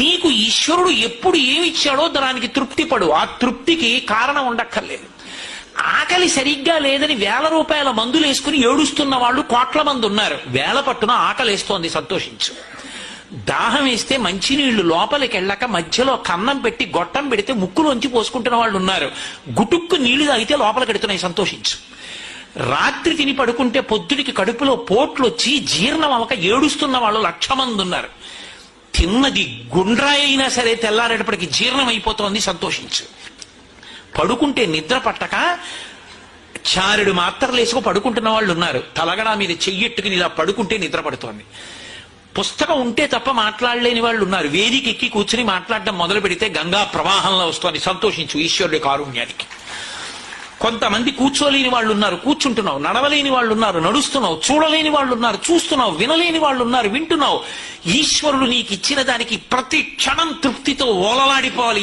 నీకు ఈశ్వరుడు ఎప్పుడు ఏమిచ్చాడో దానికి తృప్తి పడు. ఆ తృప్తికి కారణం ఉండక్కర్లేదు. ఆకలి సరిగ్గా లేదని 1000 రూపాయల మందులు వేసుకుని ఏడుస్తున్న వాళ్ళు కోట్ల మంది ఉన్నారు. వేల పట్టున ఆకలేస్తోంది, సంతోషించు. దాహం వేస్తే మంచినీళ్లు లోపలికి వెళ్ళక మధ్యలో కన్నం పెట్టి గొట్టం పెడితే ముక్కులోంచి పోసుకుంటున్న వాళ్ళు ఉన్నారు. గుటుక్కు నీళ్లు తాగితే లోపలికి ఎడుతున్నాయి, సంతోషించు. రాత్రి తిని పడుకుంటే పొద్దుడికి కడుపులో పోట్లు వచ్చి జీర్ణం అవక ఏడుస్తున్న వాళ్ళు 1,00,000 మంది ఉన్నారు. తిన్నది గుండ్రాయి అయినా సరే తెల్లారేటప్పటికి జీర్ణం అయిపోతోంది, సంతోషించు. పడుకుంటే నిద్ర పట్టక చారుడు మాత్రలు వేసుకు పడుకుంటున్న వాళ్ళు ఉన్నారు. తలగడా మీద చెయ్యెట్టుకుని ఇలా పడుకుంటే నిద్ర పడుతోంది. పుస్తకం ఉంటే తప్ప మాట్లాడలేని వాళ్ళు ఉన్నారు. వేదిక ఎక్కి కూర్చుని మాట్లాడడం మొదలు పెడితే గంగా ప్రవాహంలో వస్తోంది, సంతోషించు ఈశ్వరుడి కారుణ్యానికి. కొంతమంది కూర్చోలేని వాళ్ళు ఉన్నారు, కూర్చుంటున్నావు. నడవలేని వాళ్ళు ఉన్నారు, నడుస్తున్నావు. చూడలేని వాళ్ళు ఉన్నారు, చూస్తున్నావు. వినలేని వాళ్ళు ఉన్నారు, వింటున్నావు. ఈశ్వరుడు నీకు ఇచ్చిన దానికి ప్రతి క్షణం తృప్తితో ఓలలాడిపోవాలి.